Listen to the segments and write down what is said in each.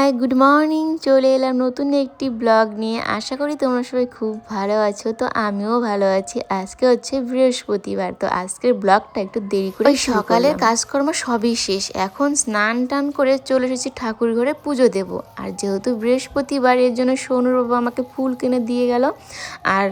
Hi good morning, চলে এলাম নতুন একটি ব্লগ নিয়ে। আশা করি তোমরা সবাই খুব ভালো আছো। তো আমিও ভালো আছি। আজকে হচ্ছে বৃহস্পতিবার, তো আজকের ব্লগটা একটু দেরি করে সকালের কাজকর্ম সবই শেষ। এখন স্নান টান করে চলে এসেছি ঠাকুর ঘরে পুজো দেব। আর যেহেতু বৃহস্পতিবার, এর জন্য সোনুর বাবা আমাকে ফুল কিনে দিয়ে গেল। আর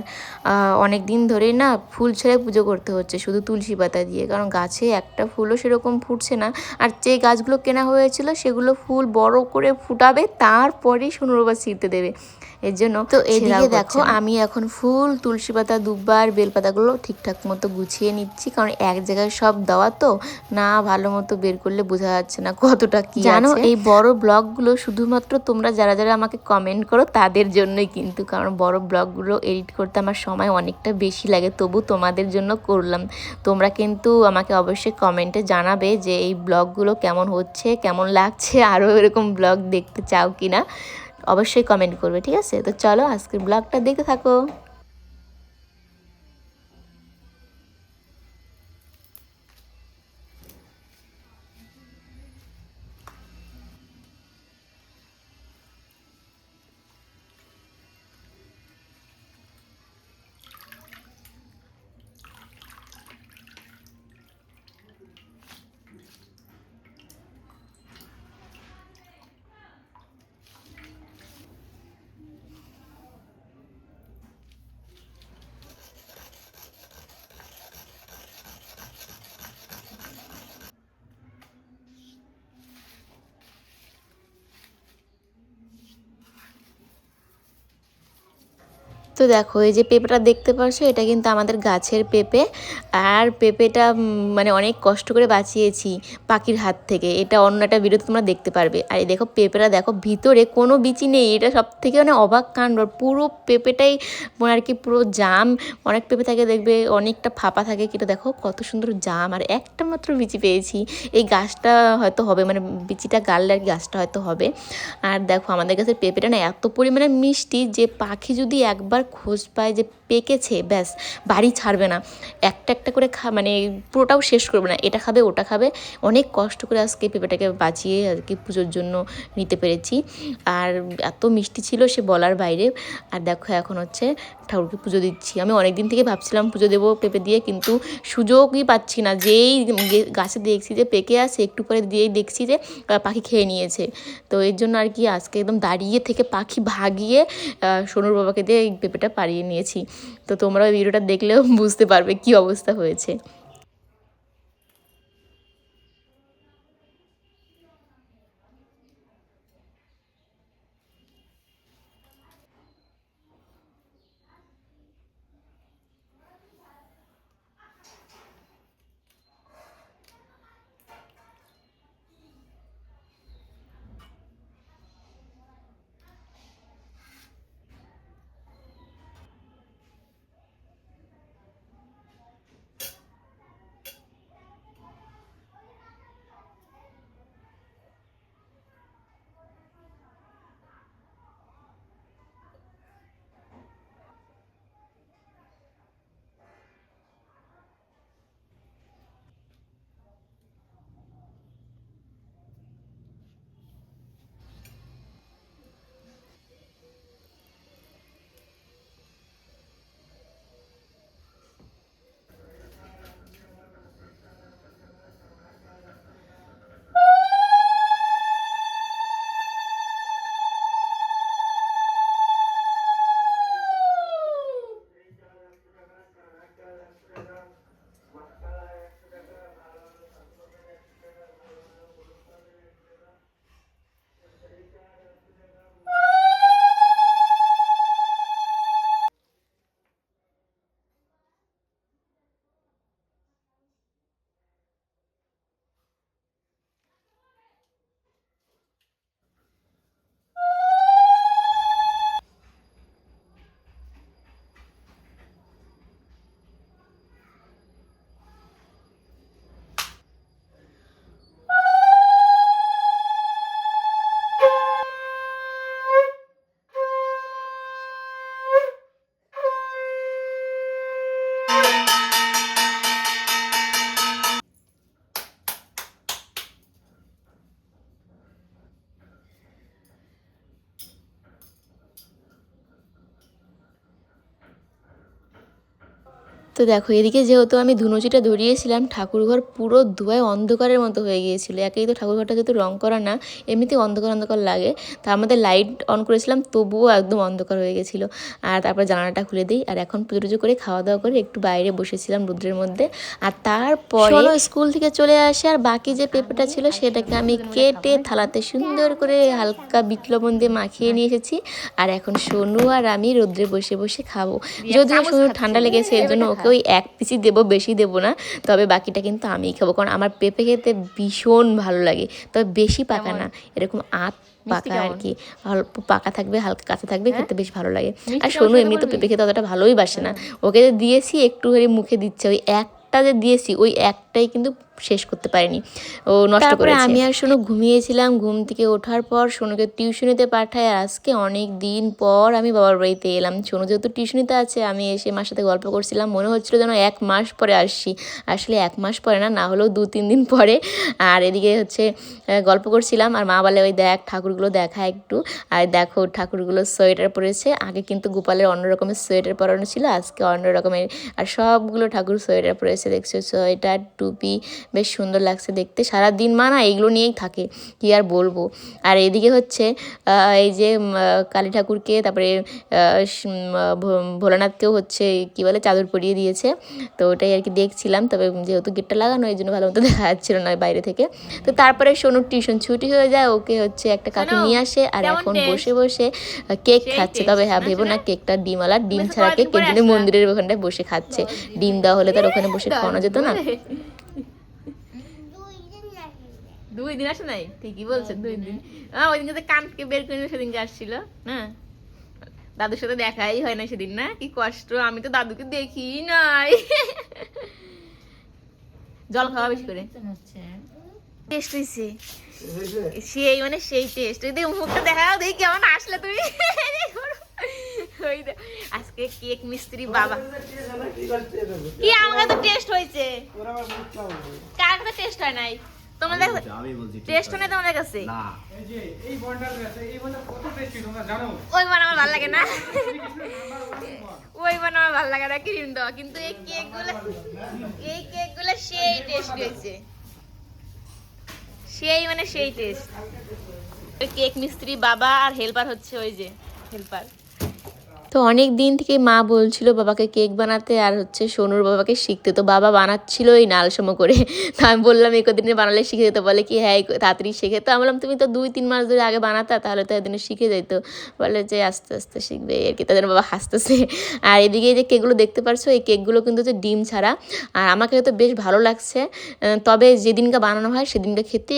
অনেক দিন ধরেই না ফুল ছেড়ে পুজো করতে হচ্ছে, শুধু তুলসী পাতা দিয়ে, কারণ গাছে একটা ফুলও সেরকম ফুটছে না। আর যে গাছগুলো কেনা হয়েছিল সেগুলো ফুল বড় করে ফুটাবে, তারপরেই সোনুরবা ছিঁড়তে দেবে। এর জন্য তো এদিকে দেখো আমি এখন ফুল, তুলসী পাতা, দুব্বা আর বেলপাতাগুলো ঠিকঠাক মতো গুছিয়ে নিচ্ছি, কারণ এক জায়গায় সব দেওয়া তো না, ভালো মতো বের করলে বোঝা যাচ্ছে না কতটা কি জানো। এই বড় ব্লগগুলো শুধুমাত্র তোমরা যারা যারা আমাকে কমেন্ট করো তাদের জন্যই কিন্তু, কারণ বড় ব্লগগুলো এডিট করতে আমার সময় অনেকটা বেশি লাগে, তবু তোমাদের জন্য করলাম। তোমরা কিন্তু আমাকে অবশ্যই কমেন্টে জানাবে যে এই ব্লগগুলো কেমন হচ্ছে, কেমন লাগছে, আরও এরকম ব্লগ দেখতে চাও কি না, অবশ্যই কমেন্ট করবে, ঠিক আছে? তো চলো আজকের ব্লগটা দেখতে থাকো। তো দেখো এই যে পেঁপেটা দেখতে পাচ্ছ, এটা কিন্তু আমাদের গাছের পেঁপে। আর পেঁপেটা মানে অনেক কষ্ট করে বাঁচিয়েছি পাখির হাত থেকে। এটা অন্য একটা ভিডিওতে তোমরা দেখতে পারবে। আর এই দেখো পেঁপেটা দেখো, ভিতরে কোনো বিচি নেই। এটা সব থেকে মানে অবাক কাণ্ড, পুরো পেঁপেটাই মানে আর কি পুরো জাম। অনেক পেঁপে থাকে দেখবে অনেকটা ফাঁপা থাকে, কিন্তু দেখো কত সুন্দর জাম, আর একটা মাত্র বিচি পেয়েছি। এই গাছটা হয়তো হবে, মানে বিচিটা গাললে আর গাছটা হয়তো হবে। আর দেখো আমাদের গাছের পেঁপেটা না এত পরিমাণে মিষ্টি যে পাখি যদি একবার খোঁজ পায় যে পেকেছে, ব্যাস বাড়ি ছাড়বে না। একটা একটা করে মানে পুরোটাও শেষ করবে না, এটা খাবে ওটা খাবে। অনেক কষ্ট করে আজকে পেঁপেটাকে বাঁচিয়ে আর কি পুজোর জন্য নিতে পেরেছি। আর এত মিষ্টি ছিল সে বলার বাইরে। আর দেখো এখন হচ্ছে ঠাকুরকে পুজো দিচ্ছি। আমি অনেক দিন থেকে ভাবছিলাম পুজো দেবো পেঁপে দিয়ে, কিন্তু সুযোগই পাচ্ছি না। যেই গাছে দেখছি যে পেকে আছে, একটু পরে দিয়েই দেখছি যে পাখি খেয়ে নিয়েছে। তো এর জন্য আর কি আজকে একদম দাঁড়িয়ে থেকে পাখি ভাগিয়ে সোনুর বাবাকে দিয়ে এই পেঁপেটা পাড়িয়ে নিয়েছি। তো তোমরা ওই ভিডিওটা দেখলেও বুঝতে পারবে কি অবস্থা হয়েছে। তো দেখো এদিকে যেহেতু আমি ধুনুচিটা ধরিয়েছিলাম, ঠাকুরঘর পুরো ধোঁয়ায় অন্ধকারের মতো হয়ে গিয়েছিলো। একেই তো ঠাকুরঘরটা যেহেতু রং করা না, এমনিতেই অন্ধকার অন্ধকার লাগে, তার মধ্যে লাইট অন করেছিলাম তবুও একদম অন্ধকার হয়ে গেছিলো। আর তারপর জানালাটা খুলে দিই, আর এখন পুজো টুজো করে খাওয়া দাওয়া করে একটু বাইরে বসেছিলাম রোদ্রের মধ্যে। আর তারপরে স্কুল থেকে চলে আসে, আর বাকি যে পেঁপেটা ছিল সেটাকে আমি কেটে থালাতে সুন্দর করে হালকা বিট লবণ দিয়ে মাখিয়ে নিয়ে এসেছি। আর এখন সোনু আর আমি রোদ্রে বসে বসে খাবো। যদিও সোনু ঠান্ডা লেগেছে এর জন্য ওকে ওই এক পিসই দেবো, বেশি দেবো না, তবে বাকিটা কিন্তু আমিই খাবো, কারণ আমার পেঁপে খেতে ভীষণ ভালো লাগে। তবে বেশি পাকা না, এরকম পাকা আর কি, অল্প পাকা থাকবে, হালকা কাঁচা থাকবে, খেতে বেশ ভালো লাগে। আর সোনু এমনি তো পেঁপে খেতে অতটা ভালোই বাসে না, ওকে যে দিয়েছি একটু করে মুখে দিচ্ছে, ওই একটা যে দিয়েছি ওই একটাই কিন্তু শেষ করতে পারিনি, ও নষ্ট করে। আমি আর সোনু ঘুমিয়েছিলাম। ঘুম থেকে ওঠার পর সোনুকে টিউশনিতে পাঠাই, আর আজকে অনেক দিন পর আমি বাবার বাড়িতে এলাম। সোনু যেহেতু টিউশনিতে আছে, আমি এসে মার সাথে গল্প করছিলাম, মনে হচ্ছিলো যেন 1 মাস পরে আসছি। আসলে 1 মাস পরে না, না হলেও 2-3 দিন পরে। আর এদিকে হচ্ছে গল্প করছিলাম, আর মা বলে ওই দেখ ঠাকুরগুলো দেখা একটু, আর দেখো ঠাকুরগুলো সোয়েটার পরেছে। আগে কিন্তু গোপালের অন্য রকমের সোয়েটার পরানো ছিল, আজকে অন্য রকমের, আর সবগুলো ঠাকুর সোয়েটার পরেছে, দেখছো, সোয়েটার টুপি, বেশ সুন্দর লাগছে দেখতে। সারাদিন মা না এগুলো নিয়েই থাকে, কি আর বলবো। আর এদিকে হচ্ছে এই যে কালী ঠাকুরকে, তারপরে ভোলানাথকেও হচ্ছে কি বলে চাদর পরিয়ে দিয়েছে, তো ওটাই আর কি দেখছিলাম। তবে যেহেতু গেটটা লাগানো, এই জন্য ভালো মতো দেখা যাচ্ছিল না বাইরে থেকে। তো তারপরে সোনুর টিউশন ছুটি হয়ে যায়, ওকে হচ্ছে একটা কাকু নিয়ে আসে, আর এখন বসে বসে কেক খাচ্ছে। তবে হ্যাঁ, ভেবো না কেকটা ডিমওয়ালা, ডিম ছাড়া কেক, এর জন্য মন্দিরের ওখানটায় বসে খাচ্ছে। ডিম দেওয়া হলে তার ওখানে বসে খাওয়ানো যেত না। 2 দিন আসে নাই, ঠিকই বলছে, 2 দিন। ওই দিনকে কানকে বের করে সেদিনকে আসছিল না, দাদুর সাথে দেখাই হয় না সেদিন, না কি কষ্ট, আমি তো দাদুকে দেখি নাই। জল খাওয়া বেশি করে, টেস্ট হয়েছে সেই, মানে সেই টেস্ট। ওই মুখটা দেখাও দেখি কেমন আসলে তুমি। আজকে কেক মিস্ত্রি বাবা, কি আমাকে তো টেস্ট হয়েছে, কার কাছে টেস্ট হয় নাই? তোমাদের টেস্ট হয় না তোমাদের কাছে? ওই বান আমার ভালো লাগে না, ওই বান আমার ভালো লাগে না ক্রিম দেওয়া, কিন্তু এই কেকগুলো সেই টেস্ট হয়েছে, সেই মানে সেই টেস্ট। কেক মিস্ত্রি বাবা, আর হেল্পার হচ্ছে ওই যে হেল্পার। তো অনেক দিন থেকে মা বলছিল বাবাকে কেক বানাতে, আর হচ্ছে সোনুর বাবাকে শিখতে। তো বাবা বানাচ্ছিলোই না আলসেমো করে, তো আমি বললাম এই কদিনে বানালে শিখে যেত। বলে কি হ্যাঁ তাড়াতাড়ি শিখে। তো আমি বললাম তুমি তো 2-3 মাস ধরে আগে বানাতা, তাহলে তো একদিনে শিখে যেত। বলে যে আস্তে আস্তে শিখবে আর কি, তাদের বাবা হাসতেছে। আর এদিকে যে কেকগুলো দেখতে পারছো, এই কেকগুলো কিন্তু হচ্ছে ডিম ছাড়া, আর আমাকে তো বেশ ভালো লাগছে। তবে যেদিনকে বানানো হয় সেদিনকে খেতে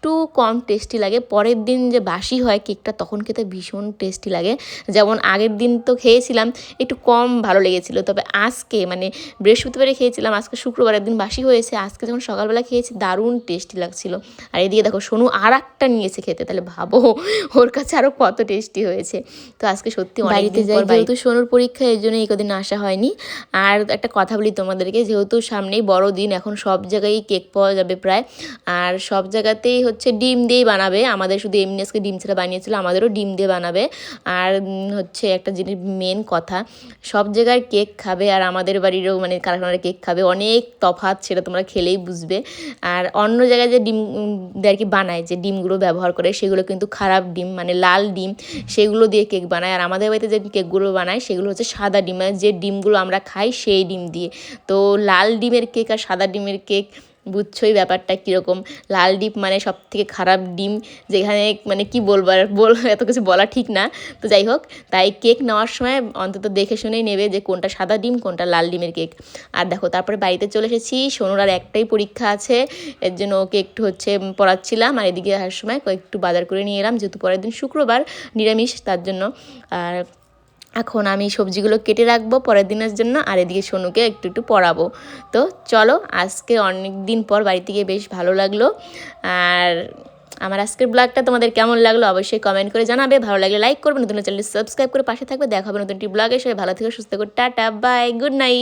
একটু কম টেস্টি লাগে, পরের দিন যে বাসি হয় কেকটা তখন খেতে ভীষণ টেস্টি লাগে। যেমন আগের দিন তো খেয়েছিলাম একটু কম ভালো লেগেছিলো, তবে আজকে মানে বৃহস্পতিবারে খেয়েছিলাম, আজকে শুক্রবারের দিন বাসি হয়েছে, আজকে যখন সকালবেলা খেয়েছি দারুণ টেস্টি লাগছিলো। আর এদিকে দেখো সোনু আর একটা নিয়েছে খেতে, তাহলে ভাবো ওর কাছে আরও কত টেস্টি হয়েছে। তো আজকে সত্যি বাড়িতে যাই, যেহেতু সোনুর পরীক্ষা এর জন্য এই কদিন আসা হয়নি। আর একটা কথা বলি তোমাদেরকে, যেহেতু সামনেই বড় দিন, এখন সব জায়গায় কেক পাওয়া যাবে প্রায়, আর সব জায়গাতেই হচ্ছে ডিম দিয়েই বানাবে। আমাদের শুধু এমনি আজকে ডিম ছাড়া বানিয়েছিল, আমাদেরও ডিম দিয়ে বানাবে। আর হচ্ছে একটা জিনিস মেন কথা, সব জায়গায় কেক খাবে আর আমাদের বাড়িরও মানে কারখানার কেক খাবে, অনেক তফাৎ, সেটা তোমরা খেলেই বুঝবে। আর অন্য জায়গায় যে ডিম আর কি বানায়, যে ডিমগুলো ব্যবহার করে সেগুলো কিন্তু খারাপ ডিম, মানে লাল ডিম, সেগুলো দিয়ে কেক বানায়। আর আমাদের বাড়িতে যে কেকগুলো বানায় সেগুলো হচ্ছে সাদা ডিম, মানে যে ডিমগুলো আমরা খাই সেই ডিম দিয়ে। তো লাল ডিমের কেক আর সাদা ডিমের কেক বুঝছোই ব্যাপারটা কীরকম। লাল ডিম মানে সব থেকে খারাপ ডিম, যেখানে মানে কি বলবো, আর এত কিছু বলা ঠিক না। তো যাই হোক, তাই কেক নেওয়ার সময় অন্তত দেখে শুনেই নেবে যে কোনটা সাদা ডিম কোনটা লাল ডিমের কেক। আর দেখো তারপরে বাড়িতে চলে এসেছি, সোনুর আর একটাই পরীক্ষা আছে, এর জন্য ওকে একটু হচ্ছে পড়াচ্ছিলাম। আর এদিকে আসার সময় একটু বাজার করে নিয়ে এলাম, যেহেতু পরের দিন শুক্রবার নিরামিষ, তার জন্য। আর এখন আমি সবজিগুলো কেটে রাখবো পরের দিনের জন্য, আর এদিকে সোনুকে একটু একটু পড়াবো। তো চলো, আজকে অনেক দিন পর বাড়িতে গিয়ে বেশ ভালো লাগলো। আর আমার আজকের ব্লগটা তোমাদের কেমন লাগলো অবশ্যই কমেন্ট করে জানাবে। ভালো লাগলে লাইক করবে, নতুন চ্যানেল সাবস্ক্রাইব করে পাশে থাকবে। দেখা হবে নতুন একটি ব্লগে। সবাই ভালো থেকে সুস্থ করে, টাটা বাই, গুড নাইট।